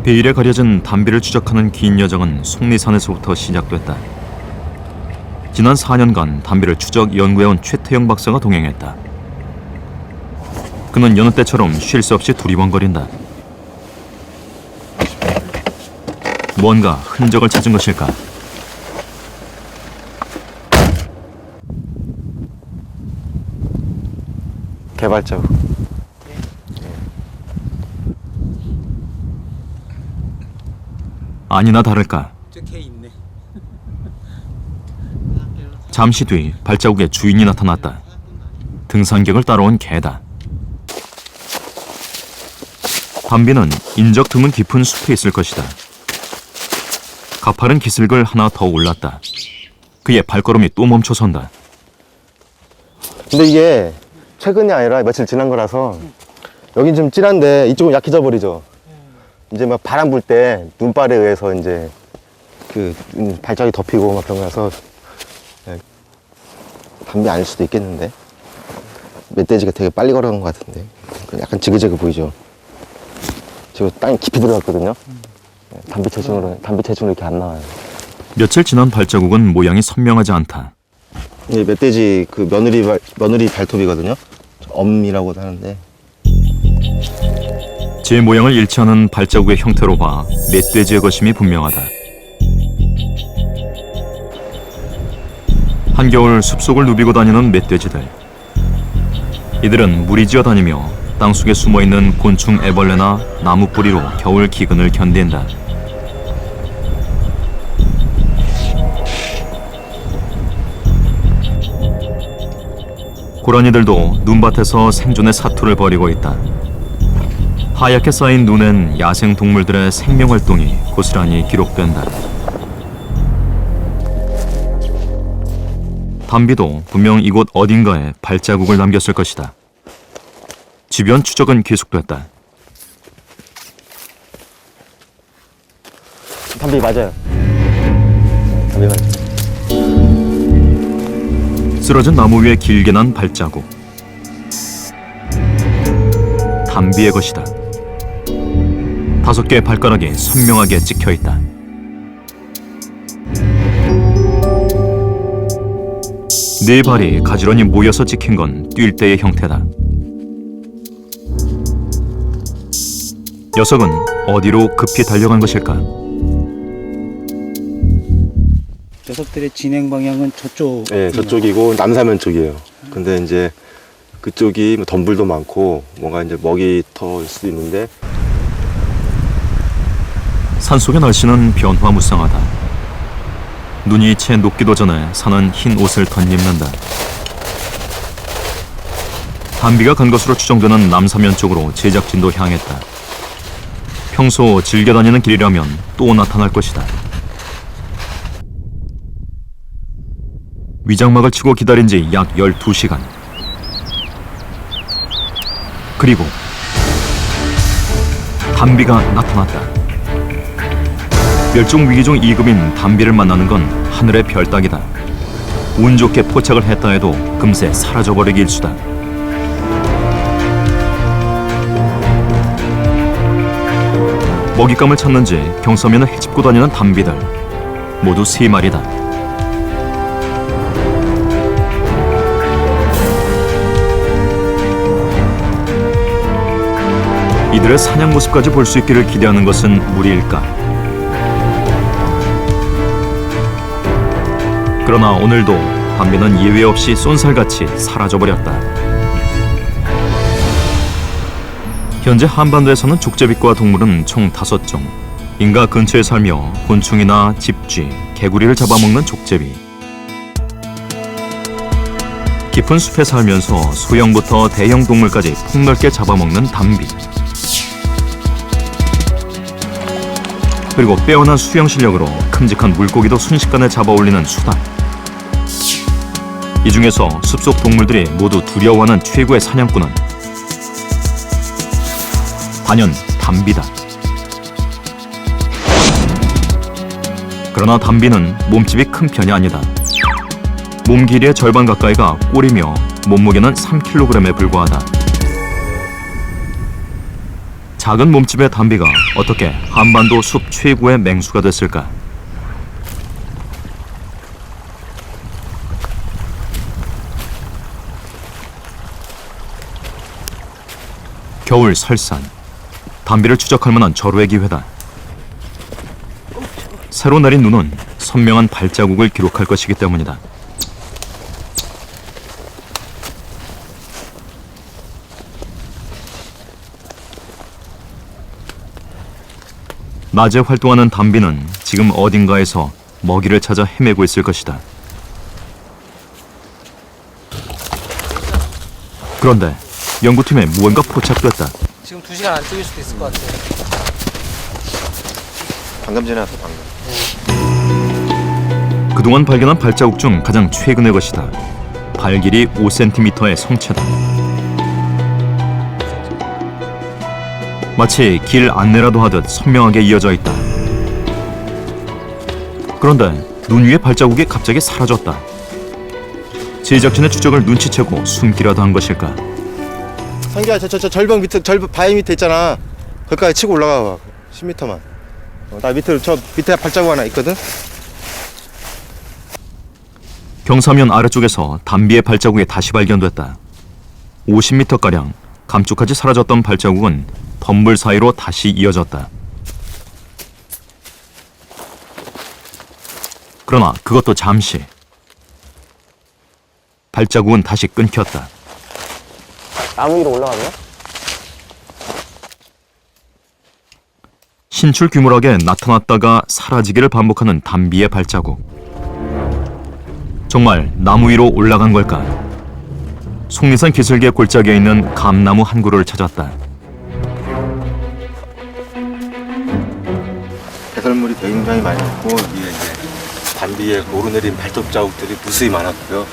베일에 가려진 담비를 추적하는 긴 여정은 속리산에서부터 시작됐다. 지난 4년간 담비를 추적 연구해온 최태영 박사가 동행했다. 그는 여느 때처럼 쉴 새 없이 두리번거린다. 뭔가 흔적을 찾은 것일까? 개발자국. 아니나 다를까. 개 있네. 잠시 뒤 발자국의 주인이 나타났다. 등산객을 따라온 개다. 담비는 인적 드문 깊은 숲에 있을 것이다. 가파른 기슭을 하나 더 올랐다. 그의 발걸음이 또 멈춰선다. 근데 이게 최근이 아니라 며칠 지난 거라서 여긴 좀 진한데 이쪽은 약해져 버리죠. 이제 막 바람 불 때 눈발에 의해서 이제 그 발자국이 덮이고 막 그런 거라서 담비 아닐 수도 있겠는데. 멧돼지가 되게 빨리 걸어간 것 같은데. 약간 지그재그 보이죠. 지금 땅이 깊이 들어갔거든요. 담비 체중으로 이렇게 안 나와요. 며칠 지난 발자국은 모양이 선명하지 않다. 이 멧돼지 그 며느리 발톱이거든요. 엄이라고도 하는데. 제 모양을 일치하는 발자국의 형태로 봐 멧돼지의 것임이 분명하다. 한겨울 숲속을 누비고 다니는 멧돼지들. 이들은 무리지어 다니며 땅속에 숨어있는 곤충 애벌레나 나무 뿌리로 겨울 기근을 견딘다. 고라니들도 눈밭에서 생존의 사투를 벌이고 있다. 하얗게 쌓인 눈엔 야생 동물들의 생명활동이 고스란히 기록된다. 담비도 분명 이곳 어딘가에 발자국을 남겼을 것이다. 주변 추적은 계속됐다. 담비 맞아요. 담비 맞아요. 쓰러진 나무 위에 길게 난 발자국. 담비의 것이다. 5개의 발가락이 선명하게 찍혀있다. 네 발이 가지런히 모여서 찍힌 건 뛸 때의 형태다. 녀석은 어디로 급히 달려간 것일까? 녀석들의 진행 방향은 저쪽. 네, 저쪽이고 남사면 쪽이에요. 근데 이제 그쪽이 뭐 덤불도 많고 뭔가 이제 먹이터일 수도 있는데. 산속의 날씨는 변화무쌍하다. 눈이 채 녹기도 전에 산은 흰 옷을 덧입는다. 담비가 간 것으로 추정되는 남사면 쪽으로 제작진도 향했다. 평소 즐겨 다니는 길이라면 또 나타날 것이다. 위장막을 치고 기다린 지 약 12시간. 그리고 담비가 나타났다. 멸종위기종 2급인 담비를 만나는 건 하늘의 별 따기다. 운 좋게 포착을 했다 해도 금세 사라져버리기 일쑤다. 먹잇감을 찾는지 경사면을 헤집고 다니는 담비들. 모두 3마리다. 이들의 사냥 모습까지 볼 수 있기를 기대하는 것은 무리일까? 그러나 오늘도 담비는 예외 없이 쏜살같이 사라져버렸다. 현재 한반도에서는 족제비과 동물은 총 5종. 인가 근처에 살며 곤충이나 집쥐, 개구리를 잡아먹는 족제비. 깊은 숲에 살면서 소형부터 대형 동물까지 폭넓게 잡아먹는 담비. 그리고 빼어난 수영 실력으로 큼직한 물고기도 순식간에 잡아올리는 수달. 이 중에서 숲속 동물들이 모두 두려워하는 최고의 사냥꾼은 단연 담비다. 그러나 담비는 몸집이 큰 편이 아니다. 몸 길이의 절반 가까이가 꼬리며 몸무게는 3kg에 불과하다. 작은 몸집의 담비가 어떻게 한반도 숲 최고의 맹수가 됐을까? 겨울 설산, 담비를 추적할 만한 절호의 기회다. 새로 내린 눈은 선명한 발자국을 기록할 것이기 때문이다. 낮에 활동하는 담비는 지금 어딘가에서 먹이를 찾아 헤매고 있을 것이다. 그런데 연구팀에 무언가 포착됐다. 지금 2시간 안 뜨일 수도 있을 것 같아요. 방금 지나서 방금. 그동안 발견한 발자국 중 가장 최근의 것이다. 발 길이 5cm의 성체다. 마치 길 안내라도 하듯 선명하게 이어져 있다. 그런데 눈 위의 발자국이 갑자기 사라졌다. 제작진의 추적을 눈치채고 숨기라도 한 것일까? 상기야, 저 절벽 밑에, 바위 밑에 있잖아. 거기까지 치고 올라가 봐. 10m만. 나 밑에, 저 밑에 발자국 하나 있거든? 경사면 아래쪽에서 담비의 발자국이 다시 발견됐다. 50m가량 감쪽같이 사라졌던 발자국은 덤불 사이로 다시 이어졌다. 그러나 그것도 잠시. 발자국은 다시 끊겼다. 나무 위로 올라가면? 신출귀몰하게 나타났다가 사라지기를 반복하는 담비의 발자국. 정말 나무 위로 올라간 걸까? 속리산 기슭의 골짜기에 있는 감나무 한 그루를 찾았다. 배설물이 굉장히 많이 없고, 위에 이제 담비에 오르내린 발톱 자국들이 무수히 많았고요.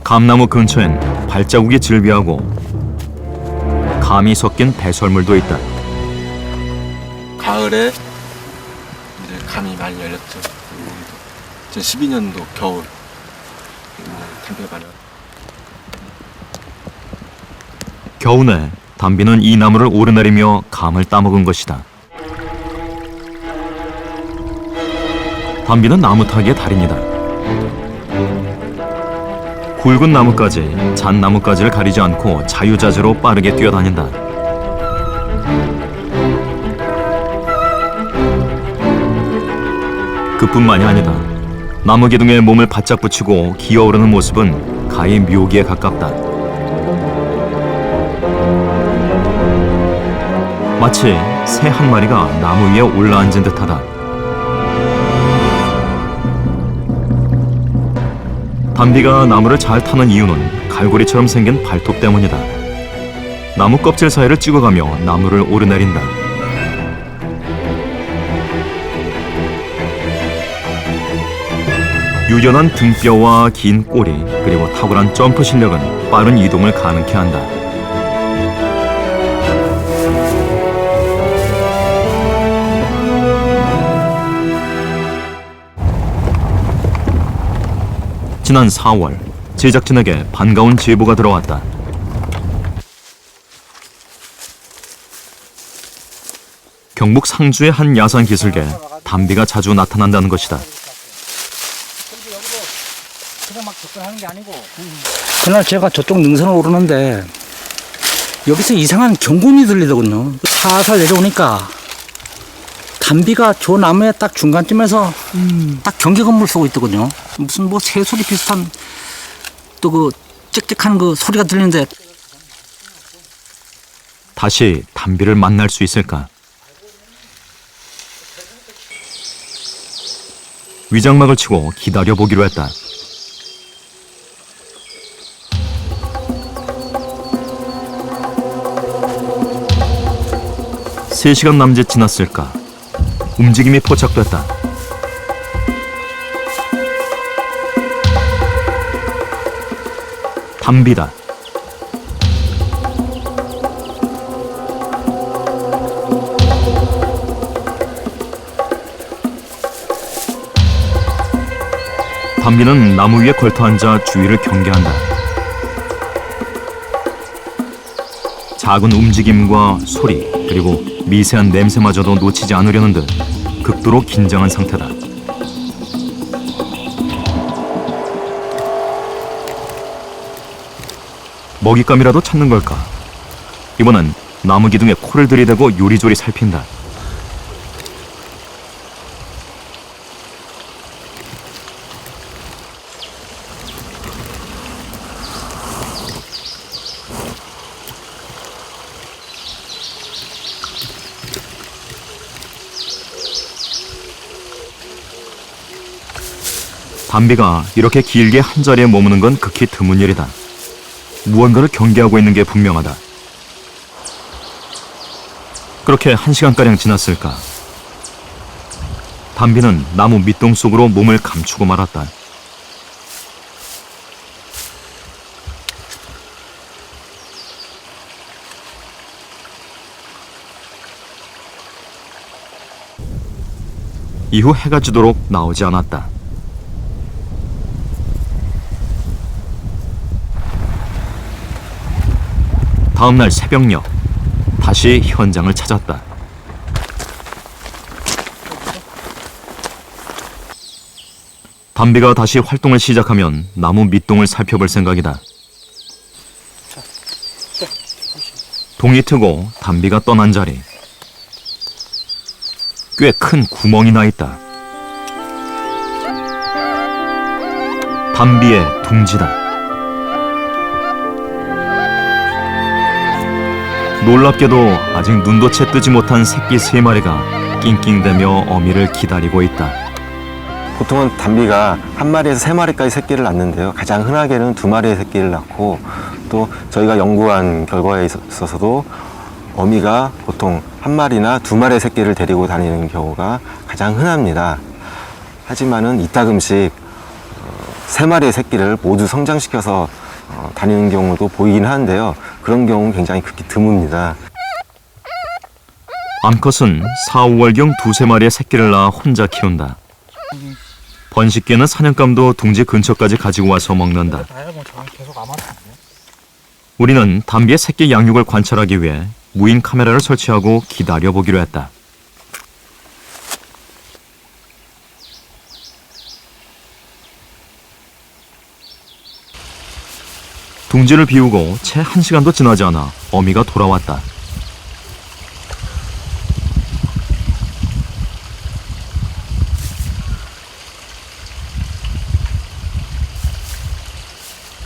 감나무 근처엔 발자국이 질비하고 감이 섞인 배설물도 있다. 가을에 이제 감이 많이 열렸죠. 2012년도 겨울 담배가 많이. 겨우내 담비는 이 나무를 오르내리며 감을 따먹은 것이다. 담비는 나무 타기의 달인이다. 굵은 나뭇가지, 잔 나뭇가지를 가리지 않고 자유자재로 빠르게 뛰어다닌다. 그뿐만이 아니다. 나무 기둥에 몸을 바짝 붙이고 기어오르는 모습은 가히 묘기에 가깝다. 마치 새 한 마리가 나무 위에 올라앉은 듯하다. 담비가 나무를 잘 타는 이유는 갈고리처럼 생긴 발톱 때문이다. 나무 껍질 사이를 찍어가며 나무를 오르내린다. 유연한 등뼈와 긴 꼬리, 그리고 탁월한 점프 실력은 빠른 이동을 가능케 한다. 지난 4월, 제작진에게 반가운 제보가 들어왔다. 경북 상주의 한 야산 기슭에 담비가 자주 나타난다는 것이다. 그냥 막 접근하는 게 아니고. 그날 제가 저쪽 능선을 오르는데 여기서 이상한 경고음이 들리더군요. 살살 내려오니까 담비가 저 나무의 딱 중간쯤에서 딱 경계 건물 쏘고 있더군요. 무슨 뭐 새소리 비슷한 또 그 찍찍한 그 소리가 들리는데 다시 담비를 만날 수 있을까? 위장막을 치고 기다려보기로 했다. 세 시간 남짓 지났을까? 움직임이 포착됐다. 담비다. 담비는 나무 위에 걸터 앉아 주위를 경계한다. 작은 움직임과 소리 그리고 미세한 냄새마저도 놓치지 않으려는 듯 극도로 긴장한 상태다. 먹잇감이라도 찾는 걸까? 이번엔 나무 기둥에 코를 들이대고 요리조리 살핀다. 담비가 이렇게 길게 한자리에 머무는 건 극히 드문 일이다. 무언가를 경계하고 있는 게 분명하다. 그렇게 1시간가량 지났을까. 담비는 나무 밑동 속으로 몸을 감추고 말았다. 이후 해가 지도록 나오지 않았다. 다음날 새벽녘 다시 현장을 찾았다. 담비가 다시 활동을 시작하면 나무 밑동을 살펴볼 생각이다. 동이 트고 담비가 떠난 자리. 꽤 큰 구멍이 나 있다. 담비의 둥지다. 놀랍게도 아직 눈도 채 뜨지 못한 새끼 3마리가 낑낑대며 어미를 기다리고 있다. 보통은 담비가 한 마리에서 3마리까지 새끼를 낳는데요. 가장 흔하게는 2마리의 새끼를 낳고, 또 저희가 연구한 결과에 있어서도 어미가 보통 한 마리나 2마리의 새끼를 데리고 다니는 경우가 가장 흔합니다. 하지만은 이따금씩 3마리의 새끼를 모두 성장시켜서 다니는 경우도 보이긴 하는데요. 그런 경우는 굉장히 극히 드뭅니다. 암컷은 4, 5월경 2~3마리의 새끼를 낳아 혼자 키운다. 번식기에는 사냥감도 둥지 근처까지 가지고 와서 먹는다. 우리는 담비의 새끼 양육을 관찰하기 위해 무인 카메라를 설치하고 기다려보기로 했다. 둥지를 비우고 채 1시간도 지나지 않아 어미가 돌아왔다.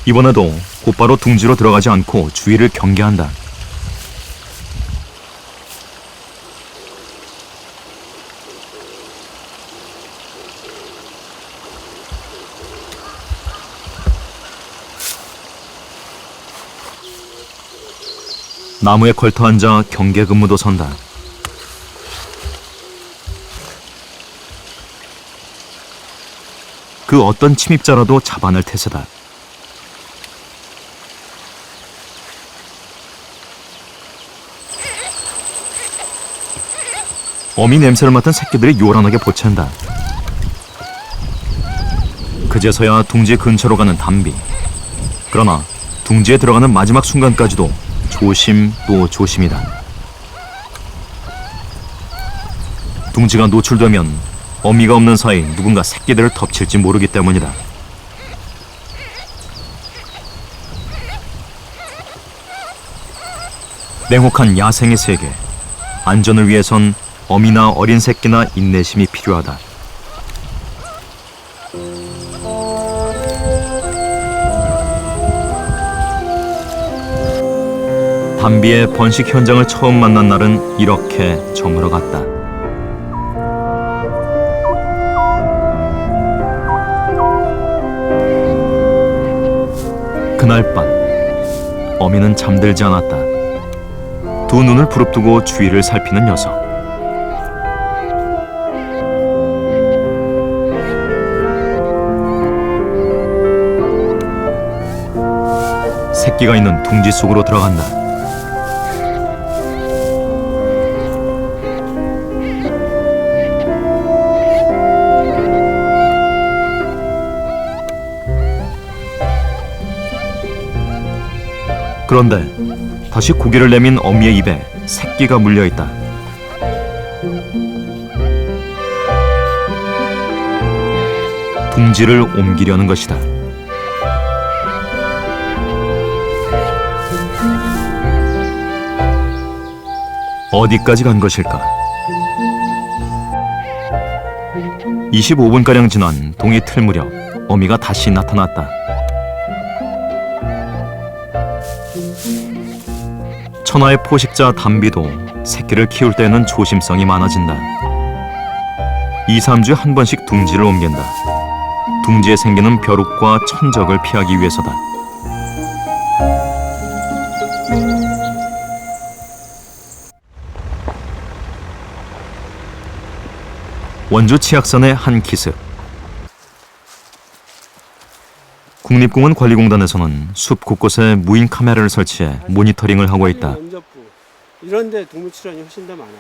이번에도 곧바로 둥지로 들어가지 않고 주위를 경계한다. 나무에 걸터 앉아 경계 근무도 선다. 그 어떤 침입자라도 잡아낼 태세다. 어미 냄새를 맡은 새끼들이 요란하게 보챈다. 그제서야 둥지 근처로 가는 담비. 그러나 둥지에 들어가는 마지막 순간까지도 조심 또 조심이다. 둥지가 노출되면 어미가 없는 사이 누군가 새끼들을 덮칠지 모르기 때문이다. 냉혹한 야생의 세계. 안전을 위해선 어미나 어린 새끼나 인내심이 필요하다. 담비의 번식 현장을 처음 만난 날은 이렇게 저물어 갔다. 그날 밤 어미는 잠들지 않았다. 두 눈을 부릅뜨고 주위를 살피는 녀석. 새끼가 있는 둥지 속으로 들어간다. 그런데 다시 고개를 내민 어미의 입에 새끼가 물려있다. 둥지를 옮기려는 것이다. 어디까지 간 것일까? 25분가량 지난 동이 틀 무렵 어미가 다시 나타났다. 천하의 포식자 담비도 새끼를 키울 때는 조심성이 많아진다. 2, 3주에 한 번씩 둥지를 옮긴다. 둥지에 생기는 벼룩과 천적을 피하기 위해서다. 원주 치악산의 한 기슭. 국립공원관리공단에서는 숲 곳곳에 무인 카메라를 설치해 모니터링을 하고 있다. 염접부 이런 데 동물 출연이 훨씬 더 많아요.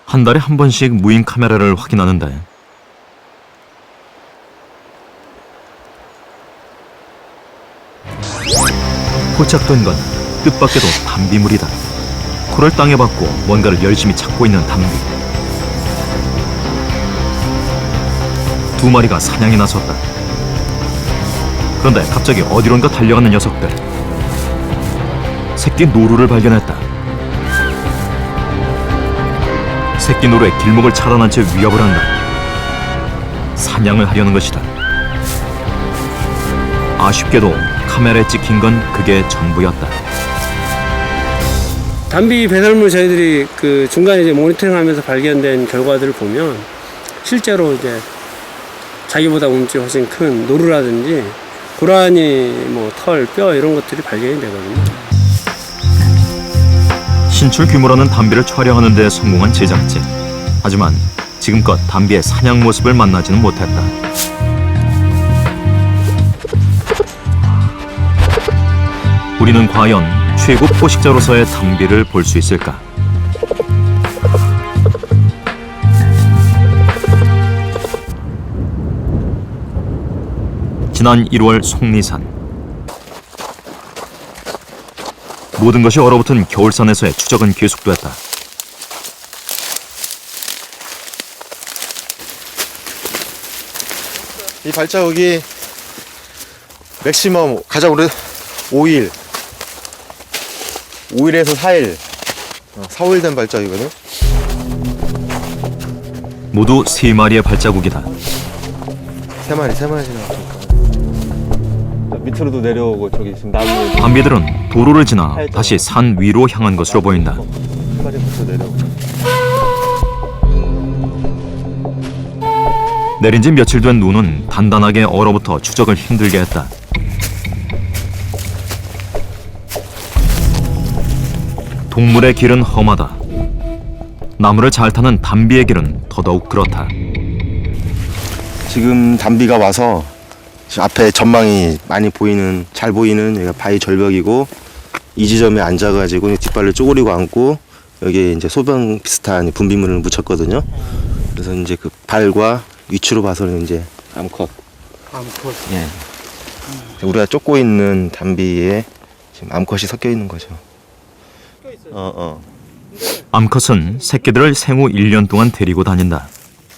한 달에 한 번씩 무인 카메라를 확인하는데 포착된 건 뜻밖에도 담비물이다. 코를 땅에 박고 뭔가를 열심히 찾고 있는 담비. 두 마리가 사냥에 나섰다. 그런데 갑자기 어디론가 달려가는 녀석들. 새끼 노루를 발견했다. 새끼 노루에 길목을 차단한 채 위협을 한다. 사냥을 하려는 것이다. 아쉽게도 카메라에 찍힌 건 그게 전부였다. 담비 배설물 저희들이 그 중간에 이제 모니터링하면서 발견된 결과들을 보면 실제로 이제 자기보다 몸집이 훨씬 큰 노루라든지 고라니 뭐 털, 뼈 이런 것들이 발견이 되거든요. 신출 규모라는 담비를 촬영하는 데 성공한 제작진. 하지만 지금껏 담비의 사냥 모습을 만나지는 못했다. 우리는 과연 최고 포식자로서의 담비를 볼 수 있을까? 지난 1월 속리산. 모든 것이 얼어붙은 겨울산에서의 추적은 계속됐다. 이 발자국이 맥시멈 가장 오래 5일 5일에서 4일 4, 5일 된 발자국이거든. 모두 3마리의 발자국이다. 3마리 지나갔으니까 밑으로도 내려오고 저기 지금 나무에 담비들은 도로를 지나 다시 산 위로 향한 것으로 보인다. 3마리부터 내려오고. 내린 지 며칠 된 눈은 단단하게 얼어붙어 추적을 힘들게 했다. 동물의 길은 험하다. 나무를 잘 타는 담비의 길은 더더욱 그렇다. 지금 담비가 와서 지금 앞에 전망이 많이 보이는, 잘 보이는 여기가 바위 절벽이고, 이 지점에 앉아가지고 뒷발을 쪼그리고 앉고 여기에 이제 소변 비슷한 분비물을 묻혔거든요. 그래서 이제 그 발과 위치로 봐서는 이제 암컷. 암컷. 예. 우리가 쫓고 있는 담비에 지금 암컷이 섞여 있는 거죠. 암컷은 새끼들을 생후 1년 동안 데리고 다닌다.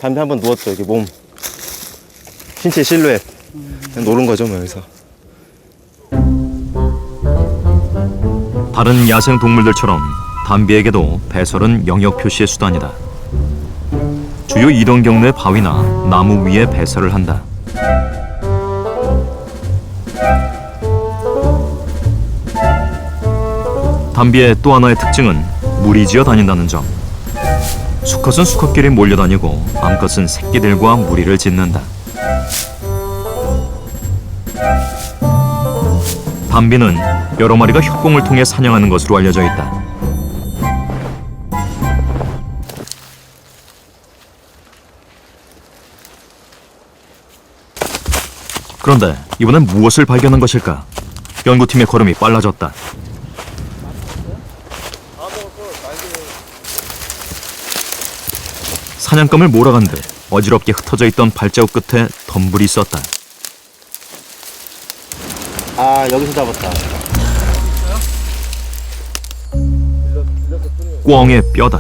담비 한번 누웠죠. 이렇게 몸, 신체 실루엣 그냥 노는 거죠, 뭐 여기서. 다른 야생 동물들처럼 담비에게도 배설은 영역 표시의 수단이다. 주요 이동 경로의 바위나 나무 위에 배설을 한다. 담비의 또 하나의 특징은 무리지어 다닌다는 점. 수컷은 수컷끼리 몰려다니고 암컷은 새끼들과 무리를 짓는다. 담비는 여러 마리가 협공을 통해 사냥하는 것으로 알려져 있다. 그런데 이번엔 무엇을 발견한 것일까? 연구팀의 걸음이 빨라졌다. 사냥감을 몰아간 듯 어지럽게 흩어져 있던 발자국 끝에 덤불이 있었다. 아, 여기서 잡았다. 꿩의 뼈다.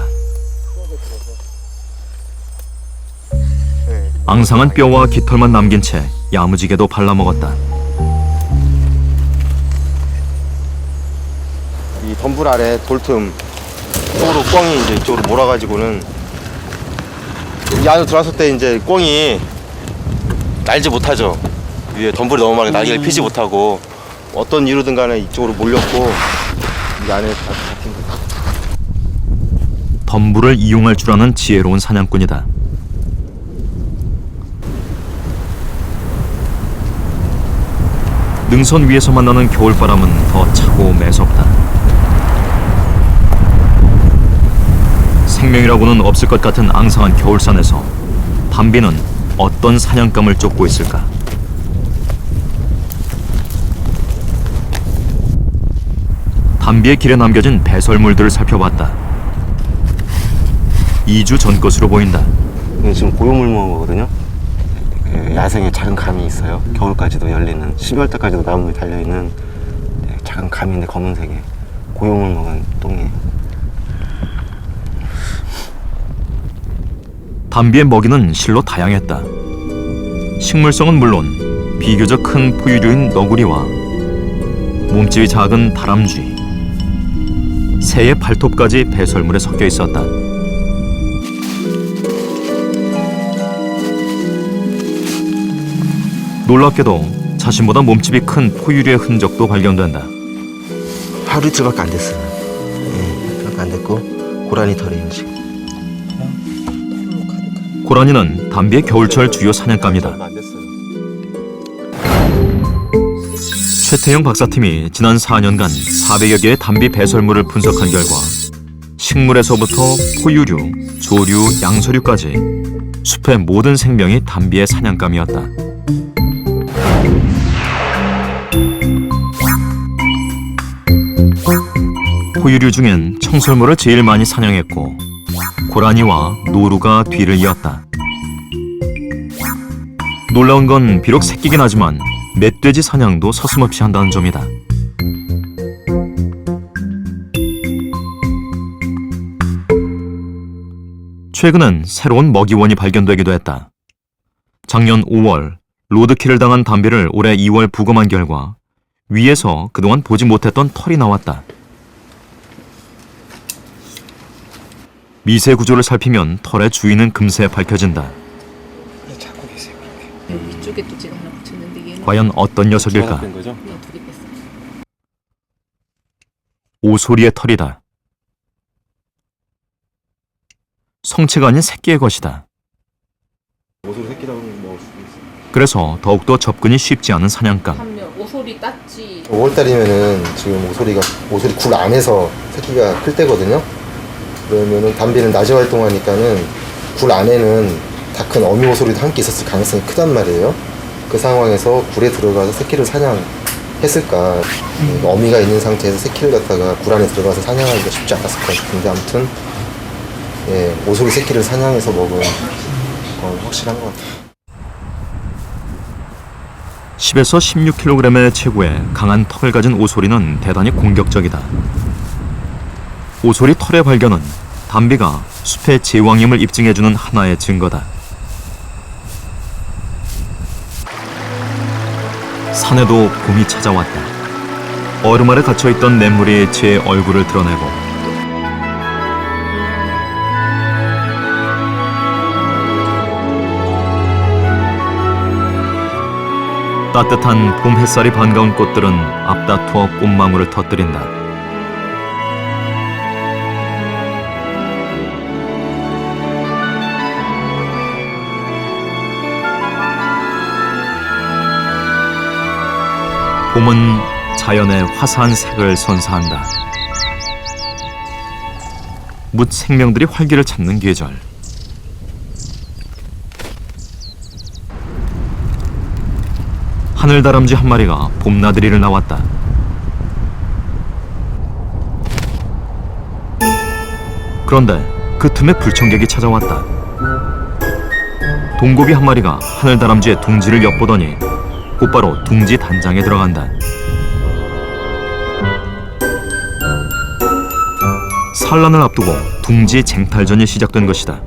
앙상한 뼈와 깃털만 남긴 채 야무지게도 발라먹었다. 이 덤불 아래 돌틈 쪽으로 꿩이 이제 이쪽으로 몰아가지고는 이 안으로 들어왔을 때 이제 꿩이 날지 못하죠. 위에 덤불이 너무 많아 날개를 피지 못하고 어떤 이유든 간에 이쪽으로 몰렸고 이 안에 다 잡힌 거죠. 덤불을 이용할 줄 아는 지혜로운 사냥꾼이다. 능선 위에서 만나는 겨울바람은 더 차고 매섭다. 생명이라고는 없을 것 같은 앙상한 겨울산에서 담비는 어떤 사냥감을 쫓고 있을까? 담비의 길에 남겨진 배설물들을 살펴봤다. 2주 전 것으로 보인다. 이게 지금 고요물 먹은 거거든요. 야생에 작은 감이 있어요. 겨울까지도 열리는 12월달까지도 나무에 달려있는 작은 감인데 검은색에 고요물 먹은 똥이에요. 담비의 먹이는 실로 다양했다. 식물성은 물론 비교적 큰 포유류인 너구리와 몸집이 작은 다람쥐, 새의 발톱까지 배설물에 섞여 있었다. 놀랍게도 자신보다 몸집이 큰 포유류의 흔적도 발견된다. 하루 이틀밖에 안 됐어요. 이틀밖에 안 됐고 고라니 털이에요 지금. 고라니는 담비의 겨울철 주요 사냥감이다. 얼마 안 됐어요. 최태영 박사팀이 지난 4년간 400여 개의 담비 배설물을 분석한 결과 식물에서부터 포유류, 조류, 양서류까지 숲의 모든 생명이 담비의 사냥감이었다. 포유류 중엔 청설모를 제일 많이 사냥했고 고라니와 노루가 뒤를 이었다. 놀라운 건 비록 새끼긴 하지만 멧돼지 사냥도 서슴없이 한다는 점이다. 최근엔 새로운 먹이원이 발견되기도 했다. 작년 5월 로드킬을 당한 담비를 올해 2월 부검한 결과 위에서 그동안 보지 못했던 털이 나왔다. 미세 구조를 살피면 털의 주인은 금세 밝혀진다. 잡고 계세요. 이쪽에 또 제가 하나 붙였는데 얘는 과연 어떤 녀석일까? 된 거죠? 그냥 두개 뺐어. 오소리의 털이다. 성체가 아닌 새끼의 것이다. 오소리 새끼라고 먹을 수도 있어요. 그래서 더욱더 접근이 쉽지 않은 사냥감. 한면 오소리 땄지. 5월달이면은 지금 오소리 굴 안에서 새끼가 클 때거든요. 그러면은 담비는 낮에 활동하니까는 굴 안에는 다 큰 어미 오소리도 함께 있었을 가능성이 크단 말이에요. 그 상황에서 굴에 들어가서 새끼를 사냥했을까. 어미가 있는 상태에서 새끼를 갖다가 굴 안에 들어가서 사냥하기가 쉽지 않았을 것 같은데 아무튼 오소리 새끼를 사냥해서 먹은 건 확실한 것 같아요. 10에서 16kg의 체구에 강한 턱을 가진 오소리는 대단히 공격적이다. 오소리 털의 발견은 담비가 숲의 제왕임을 입증해주는 하나의 증거다. 산에도 봄이 찾아왔다. 얼음 아래 갇혀있던 냇물이 제 얼굴을 드러내고 따뜻한 봄 햇살이 반가운 꽃들은 앞다투어 꽃망울을 터뜨린다. 봄은 자연의 화사한 색을 선사한다. 묻 생명들이 활기를 찾는 계절. 하늘다람쥐 한 마리가 봄나들이를 나왔다. 그런데 그 틈에 불청객이 찾아왔다. 동고비 한 마리가 하늘다람쥐의 둥지를 엿보더니 곧바로 둥지 단장에 들어간다. 산란을 앞두고 둥지 쟁탈전이 시작된 것이다.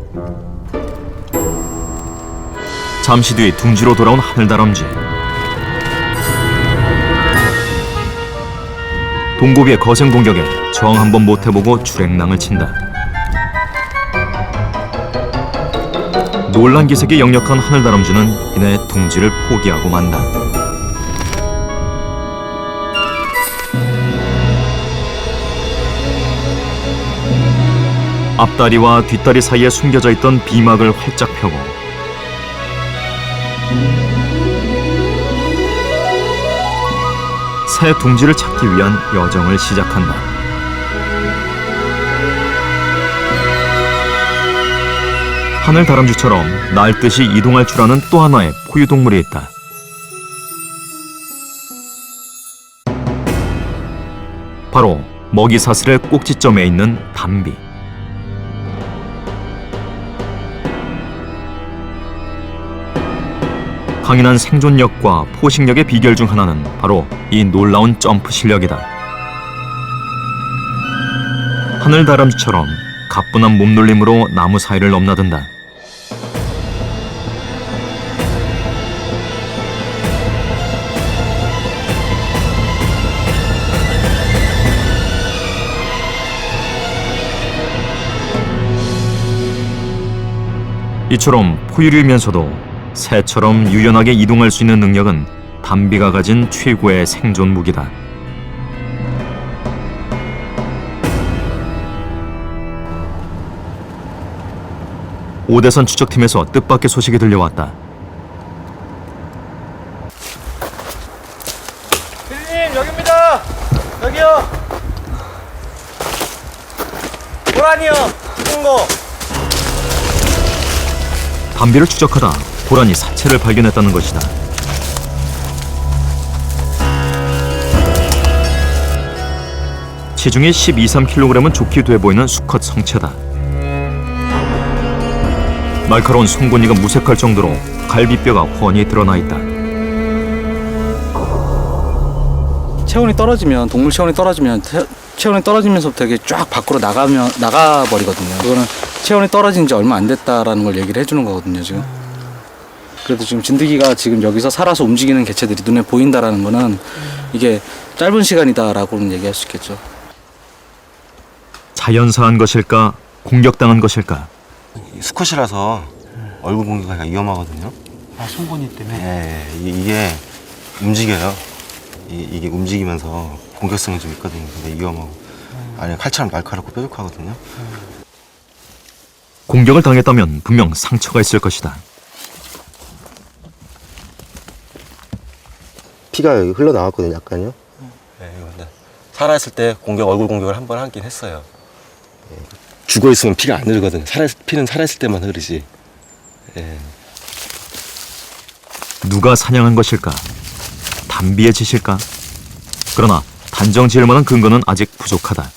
잠시 뒤 둥지로 돌아온 하늘다람쥐. 동고비의 거센 공격에 저항 한번 못해보고 주랭랑을 친다. 놀란 기색이 역력한 하늘다람쥐는 이내 둥지를 포기하고 만다. 앞다리와 뒷다리 사이에 숨겨져 있던 비막을 활짝 펴고 새 둥지를 찾기 위한 여정을 시작한다. 하늘다람쥐처럼 날듯이 이동할 줄 아는 또 하나의 포유동물이 있다. 바로 먹이 사슬의 꼭지점에 있는 담비. 강인한 생존력과 포식력의 비결 중 하나는 바로 이 놀라운 점프 실력이다. 하늘다람쥐처럼 가뿐한 몸놀림으로 나무 사이를 넘나든다. 이처럼 포유류이면서도 새처럼 유연하게 이동할 수 있는 능력은 담비가 가진 최고의 생존 무기다. 오대선 추적팀에서 뜻밖의 소식이 들려왔다. 피디님 여기입니다. 여기요. 고라니요. 죽은 거. 담비를 추적하다 고라니 사체를 발견했다는 것이다. 체중이 12~13kg은 좋게 돼 보이는 수컷 성체다. 날카로운 송곳니가 무색할 정도로 갈비뼈가 훤히 드러나 있다. 체온이 떨어지면 동물 체온이 떨어지면 체온이 떨어지면서부터 이게 쫙 밖으로 나가 버리거든요. 그거는 체온이 떨어진 지 얼마 안 됐다라는 걸 얘기를 해주는 거거든요, 지금. 그래도 지금 진드기가 지금 여기서 살아서 움직이는 개체들이 눈에 보인다라는 거는 이게 짧은 시간이다라고는 얘기할 수 있겠죠. 자연사한 것일까? 공격당한 것일까? 수컷이라서 얼굴 공격하기가 위험하거든요. 아, 송곳니 때문에? 네, 이게 움직여요. 이게 움직이면서 공격성이 좀 있거든요. 근데 위험하고. 아니, 칼처럼 날카롭고 뾰족하거든요. 공격을 당했다면 분명 상처가 있을 것이다. 피가 여기 흘러나왔거든요, 약간요. 네, 근데 살아있을 때 얼굴 공격을 한 번 하긴 했어요. 죽어 있으면 피가 안 흐르거든요. 피는 살아있을 때만 흐르지. 예. 누가 사냥한 것일까? 담비의 짓일까? 그러나 단정 지을 만한 근거는 아직 부족하다.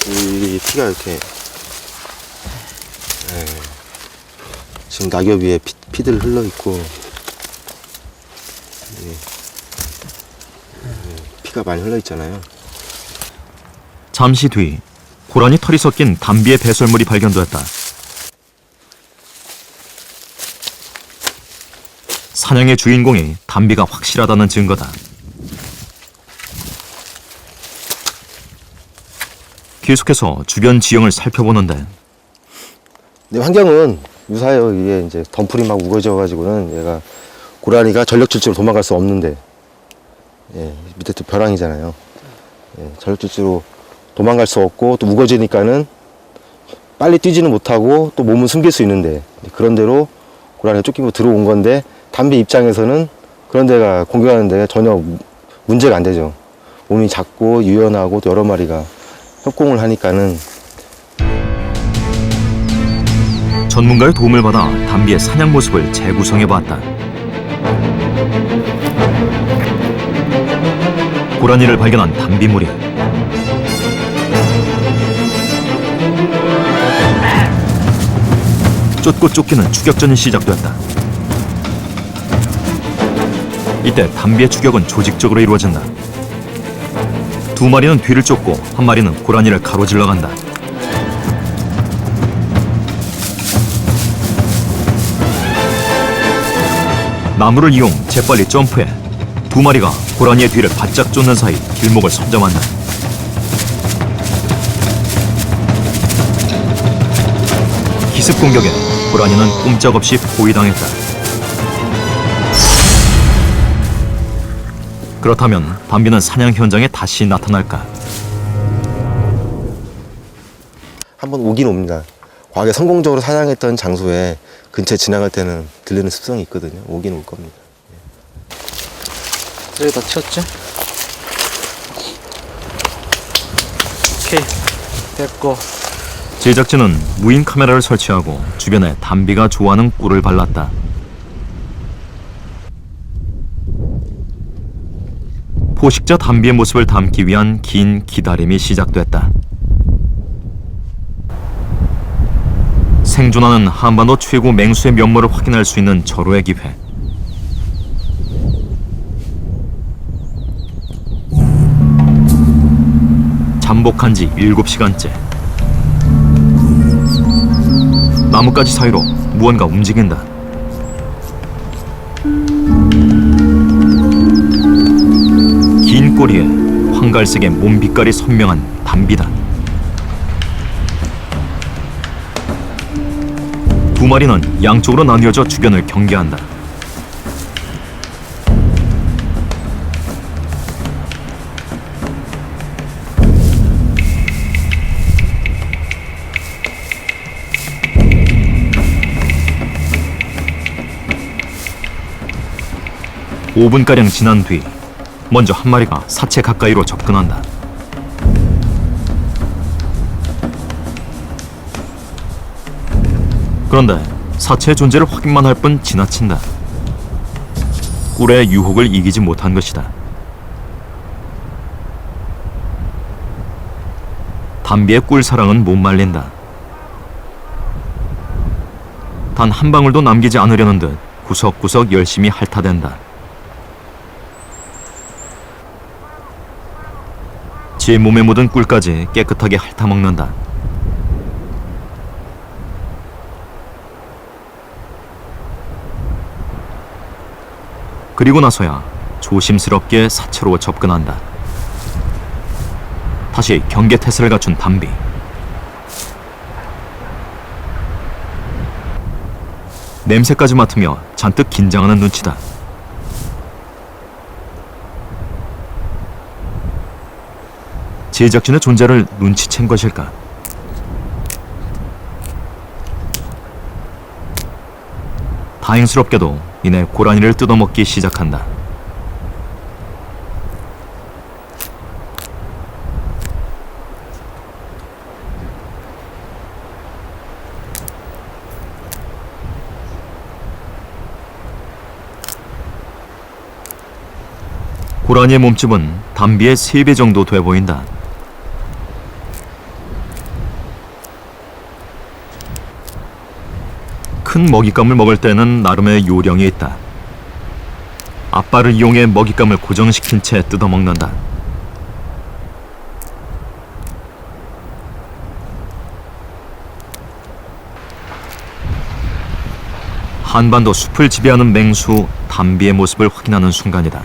이 피가 이렇게 지금 낙엽 위에 피들 흘러 있고 피가 많이 흘러 있잖아요. 잠시 뒤 고라니 털이 섞인 담비의 배설물이 발견되었다. 사냥의 주인공이 담비가 확실하다는 증거다. 계속해서 주변 지형을 살펴보는데 근데 환경은 유사해요. 이게 이제 덤풀이 막 우거져가지고는 얘가 고라니가 전력 질주로 도망갈 수 없는데, 밑에 또 벼랑이잖아요. 전력 질주로 도망갈 수 없고 또 우거지니까는 빨리 뛰지는 못하고 또 몸은 숨길 수 있는데 그런 대로 고라니가 쫓기고 들어온 건데 담비 입장에서는 그런 데가 공격하는 데 전혀 문제가 안 되죠. 몸이 작고 유연하고 또 여러 마리가 협공을 하니까는. 전문가의 도움을 받아 담비의 사냥 모습을 재구성해봤다. 고라니를 발견한 담비무리. 쫓고 쫓기는 추격전이 시작됐다. 이때 담비의 추격은 조직적으로 이루어진다. 두 마리는 뒤를 쫓고 한 마리는 고라니를 가로질러 간다. 나무를 이용 재빨리 점프해 두 마리가 고라니의 뒤를 바짝 쫓는 사이 길목을 선점한다. 기습 공격에 고라니는 꼼짝없이 포위당했다. 그렇다면 담비는 사냥 현장에 다시 나타날까? 한번 오긴 옵니다. 과거에 성공적으로 사냥했던 장소에 근처에 지나갈 때는 들리는 습성이 있거든요. 오긴 올 겁니다. 여기다 치웠지? 오케이, 됐고. 제작진은 무인 카메라를 설치하고 주변에 담비가 좋아하는 꿀을 발랐다. 포식자 담비의 모습을 담기 위한 긴 기다림이 시작됐다. 생존하는 한반도 최고 맹수의 면모를 확인할 수 있는 절호의 기회. 잠복한 지 7시간째. 나뭇가지 사이로 무언가 움직인다. 긴 꼬리에 황갈색의 몸 빛깔이 선명한 담비다. 두 마리는 양쪽으로 나뉘어져 주변을 경계한다. (5분가량) 지난 뒤 먼저 한 마리가 사체 가까이로 접근한다. 그런데 사체의 존재를 확인만 할 뿐 지나친다. 꿀의 유혹을 이기지 못한 것이다. 담비의 꿀 사랑은 못 말린다. 단 한 방울도 남기지 않으려는 듯 구석구석 열심히 핥아댄다. 제 몸에 묻은 꿀까지 깨끗하게 핥아먹는다. 그리고 나서야 조심스럽게 사체로 접근한다. 다시 경계태세를 갖춘 담비. 냄새까지 맡으며 잔뜩 긴장하는 눈치다. 제작진의 존재를 눈치챈 것일까? 다행스럽게도 이내 고라니를 뜯어먹기 시작한다. 고라니의 몸집은 담비의 3배 정도 돼 보인다. 큰 먹잇감을 먹을 때는 나름의 요령이 있다. 앞발을 이용해 먹잇감을 고정시킨 채 뜯어먹는다. 한반도 숲을 지배하는 맹수 담비의 모습을 확인하는 순간이다.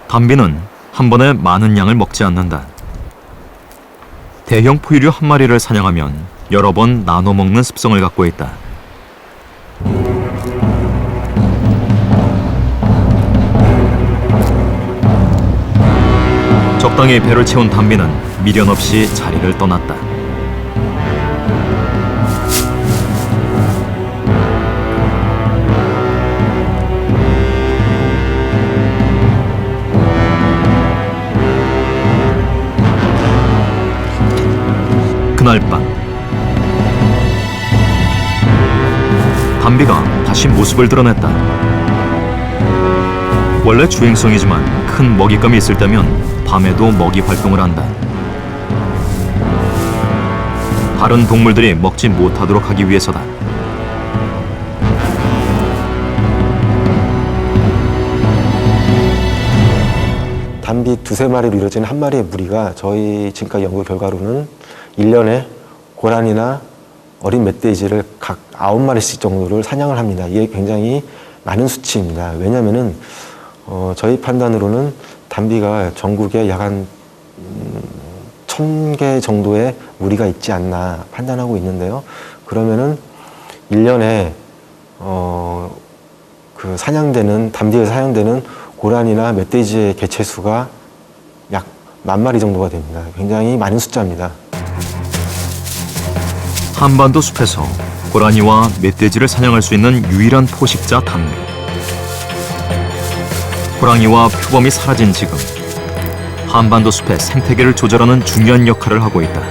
담비는 한 번에 많은 양을 먹지 않는다. 대형 포유류 한 마리를 사냥하면 여러 번 나눠 먹는 습성을 갖고 있다. 적당히 배를 채운 담비는 미련 없이 자리를 떠났다. 그날 밤 담비가 다시 모습을 드러냈다. 원래 주행성이지만 큰 먹잇감이 있을 때면 밤에도 먹이 활동을 한다. 다른 동물들이 먹지 못하도록 하기 위해서다. 담비 두세 마리로 이루어지는 한 마리의 무리가 저희 지금까지 연구 결과로는 1년에 고라니나 어린 멧돼지를 각 9마리씩 정도를 사냥을 합니다. 이게 굉장히 많은 수치입니다. 왜냐면은 저희 판단으로는 담비가 전국에 약 한 1000개 정도의 무리가 있지 않나 판단하고 있는데요. 그러면은 1년에 그 담비에서 사냥되는 고라니나 멧돼지의 개체 수가 약 10,000마리 정도가 됩니다. 굉장히 많은 숫자입니다. 한반도 숲에서 고라니와 멧돼지를 사냥할 수 있는 유일한 포식자 담비. 호랑이와 표범이 사라진 지금 한반도 숲의 생태계를 조절하는 중요한 역할을 하고 있다.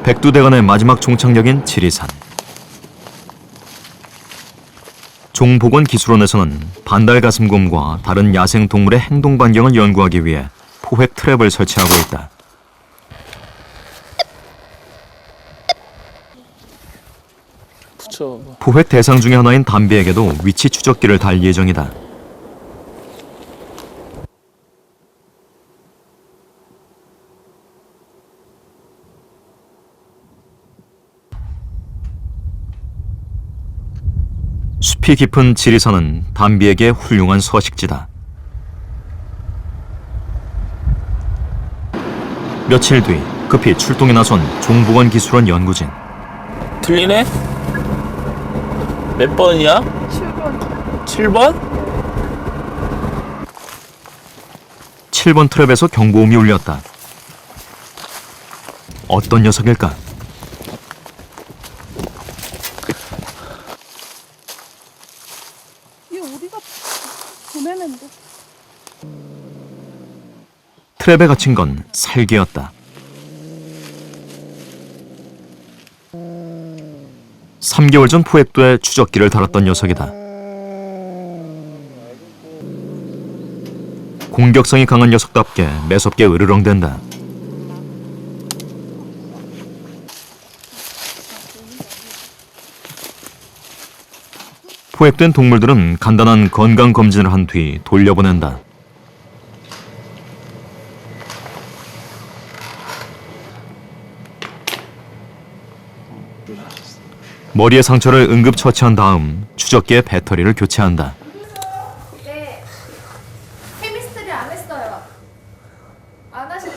백두대간의 마지막 종착역인 지리산. 종보건기술원에서는 반달가슴곰과 다른 야생동물의 행동 반경을 연구하기 위해 포획 트랩을 설치하고 있다. 포획 대상 중의 하나인 담비에게도 위치 추적기를 달 예정이다. 숲이 깊은 지리산은 담비에게 훌륭한 서식지다. 며칠 뒤 급히 출동에 나선 종보건기술원 연구진. 들리네? 몇 번이야? 7번. 7번? 7번 트랩에서 경보음이 울렸다. 어떤 녀석일까? 이거 우리가 보내는데. 트랩에 갇힌 건 살개였다. 3개월 전 포획도에 추적기를 달았던 녀석이다. 공격성이 강한 녀석답게 매섭게 으르렁댄다. 포획된 동물들은 간단한 건강 검진을 한 뒤 돌려보낸다. 머리에 상처를 응급 처치한 다음 추적기의 배터리를 교체한다. 네. 케미스트리 안 했어요. 안 하시네요.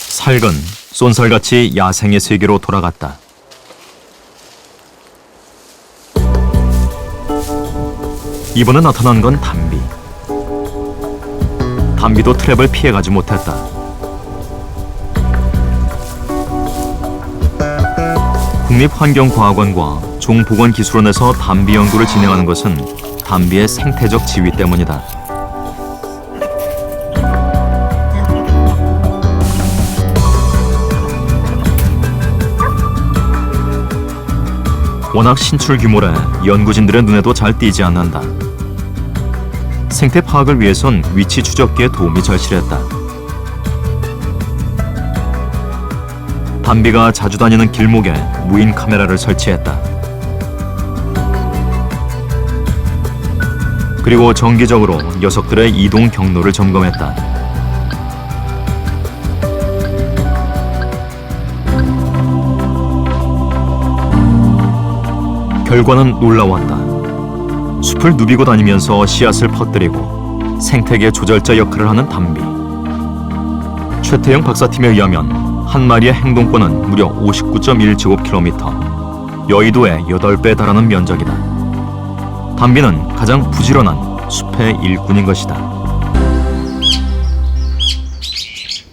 살건 쏜살같이 야생의 세계로 돌아갔다. 이번에 나타난 건 담비. 담비도 트랩을 피해가지 못했다. 국립환경과학원과 종보건기술원에서 담비 연구를 진행하는 것은 담비의 생태적 지위 때문이다. 워낙 신출 규모라 연구진들의 눈에도 잘 띄지 않는다. 생태 파악을 위해선 위치 추적기의 도움이 절실했다. 담비가 자주 다니는 길목에 무인 카메라를 설치했다. 그리고 정기적으로 녀석들의 이동 경로를 점검했다. 결과는 놀라웠다. 숲을 누비고 다니면서 씨앗을 퍼뜨리고 생태계 조절자 역할을 하는 담비. 최태영 박사팀에 의하면 한 마리의 행동권은 무려 59.1제곱킬로미터, 여의도의 8배에 달하는 면적이다. 담비는 가장 부지런한 숲의 일꾼인 것이다.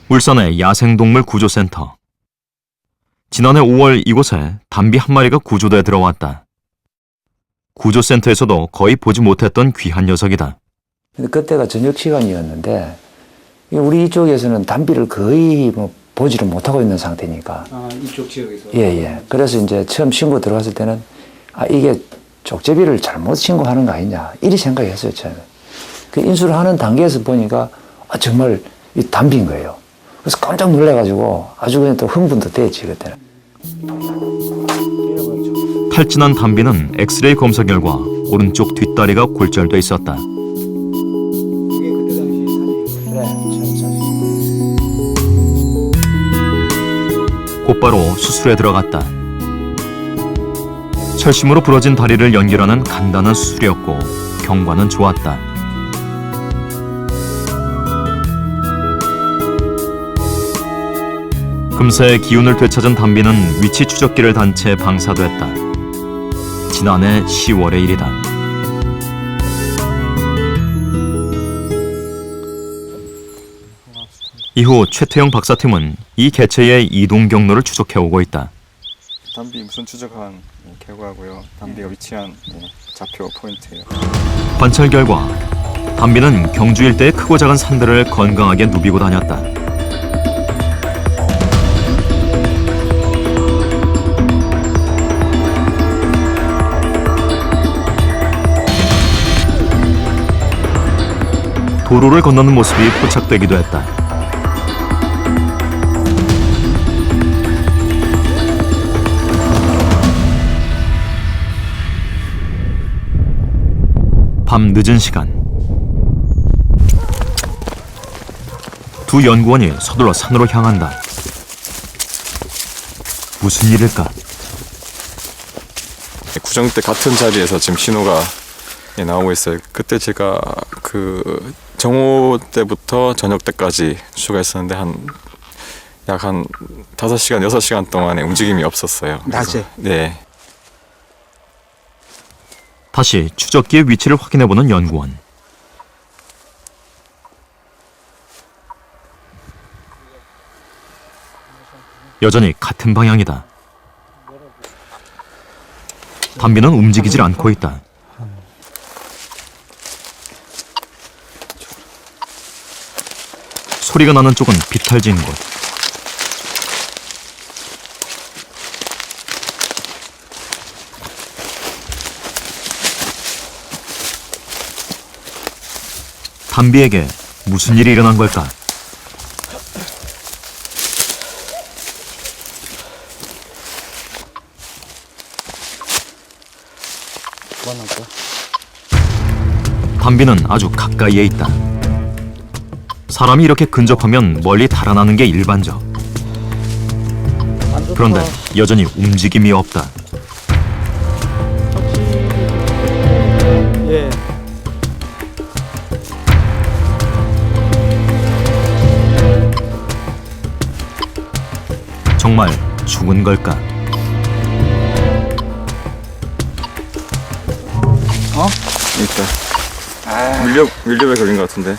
울산의 야생동물 구조센터. 지난해 5월 이곳에 담비 한 마리가 구조돼 들어왔다. 구조센터에서도 거의 보지 못했던 귀한 녀석이다. 근데 그때가 저녁 시간이었는데 우리 이쪽에서는 담비를 거의 뭐 보지를 못하고 있는 상태니까. 아, 이쪽 지역에서? 예. 그래서 이제 처음 신고 들어갔을 때는 이게 족제비를 잘못 신고하는 거 아니냐 이리 생각했어요 처음에. 그 인수를 하는 단계에서 보니까 정말 이 담비인 거예요. 그래서 깜짝 놀래가지고 아주 그냥 또 흥분도 됐지 그때는. 탈진한 담비는 엑스레이 검사 결과 오른쪽 뒷다리가 골절돼 있었다. 곧바로 수술에 들어갔다. 철심으로 부러진 다리를 연결하는 간단한 수술이었고 경과는 좋았다. 금세 기운을 되찾은 담비는 위치 추적기를 단 채 방사됐다. 지난해 10월의 일이다. 이후 최태영 박사팀은 이 개체의 이동 경로를 추적해오고 있다. 담비 무슨 추적한 결과고요. 담비가 위치한 좌표 포인트예요. 관찰 결과 담비는 경주 일대의 크고 작은 산들을 건강하게 누비고 다녔다. 도로를 건너는 모습이 포착되기도 했다. 밤 늦은 시간, 두 연구원이 서둘러 산으로 향한다. 무슨 일일까? 구정 때 같은 자리에서 지금 신호가 나오고 있어요. 그때 제가 그 정오 때부터 저녁 때까지 추가했었는데 약 한 5시간, 6시간 동안의 움직임이 없었어요. 낮에? 네. 다시 추적기의 위치를 확인해보는 연구원. 여전히 같은 방향이다. 담비는 움직이질 않고 있다. 소리가 나는 쪽은 비탈진 곳. 담비에게 무슨 일이 일어난 걸까? 담비는 아주 가까이에 있다. 사람이 이렇게 근접하면 멀리 달아나는 게 일반적. 그런데 여전히 움직임이 없다. 예. 정말 죽은 걸까? 있다. 밀렵에 걸린 것 같은데.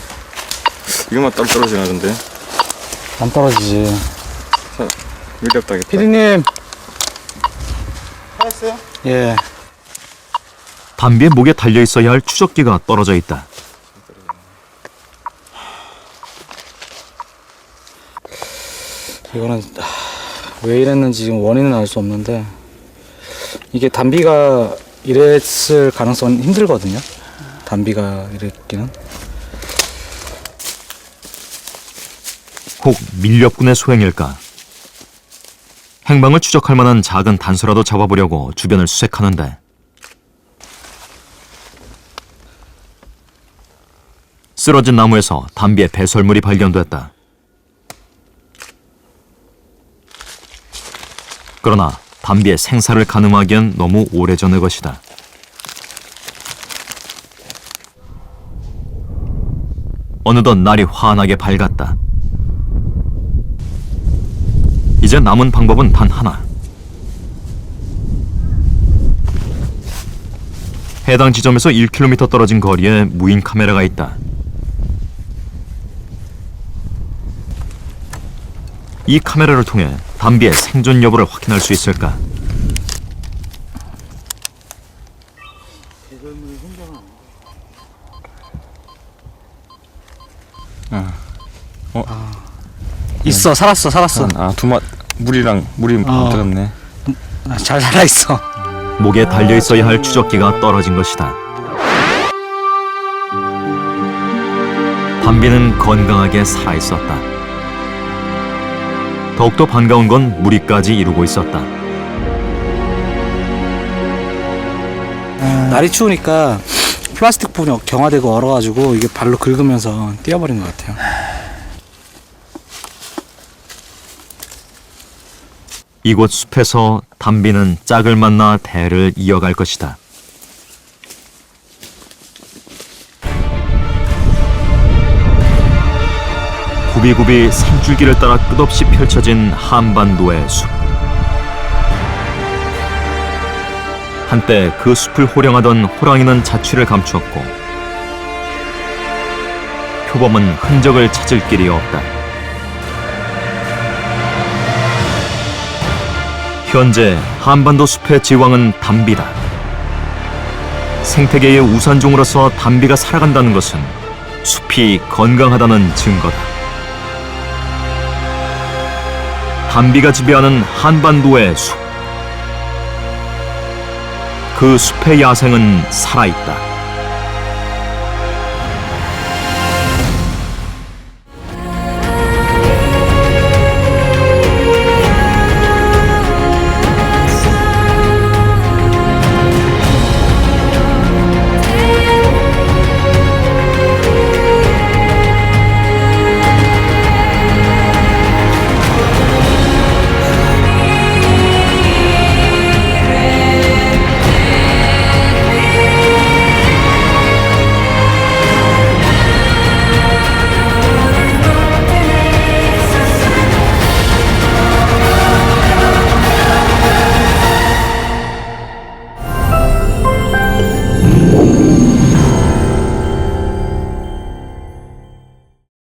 이것만 땀 떨어지나던데. 안 떨어지지. 밀렵 당했다. 피디님. 찾았어요? 예. 담비의 목에 달려 있어야 할 추적기가 떨어져 있다. 이거는 왜 이랬는지 지금 원인은 알 수 없는데 이게 담비가 이랬을 가능성은 힘들거든요. 담비가 이랬기는. 혹 밀렵군의 소행일까? 행방을 추적할 만한 작은 단서라도 잡아보려고 주변을 수색하는데 쓰러진 나무에서 담비의 배설물이 발견됐다. 그러나 담비의 생사를 가늠하기엔 너무 오래전의 것이다. 어느덧 날이 환하게 밝았다. 이제 남은 방법은 단 하나. 해당 지점에서 1km 떨어진 거리에 무인 카메라가 있다. 이 카메라를 통해 담비의 생존 여부를 확인할 수 있을까? 있어, 살았어. 물이 들었네. 잘 살아있어. 목에 달려 있어야 할 추적기가 떨어진 것이다. 담비는 건강하게 살아 있었다. 더욱더 반가운 건 무리까지 이루고 있었다. 날이 추우니까 플라스틱 부분이 경화되고 얼어가지고 이게 발로 긁으면서 뛰어버린 것 같아요. 이곳 숲에서 담비는 짝을 만나 대를 이어갈 것이다. 굽이굽이 산줄기를 따라 끝없이 펼쳐진 한반도의 숲. 한때 그 숲을 호령하던 호랑이는 자취를 감추었고 표범은 흔적을 찾을 길이 없다. 현재 한반도 숲의 지왕은 담비다. 생태계의 우선종으로서 담비가 살아간다는 것은 숲이 건강하다는 증거다. 담비가 지배하는 한반도의 숲. 그 숲의 야생은 살아있다.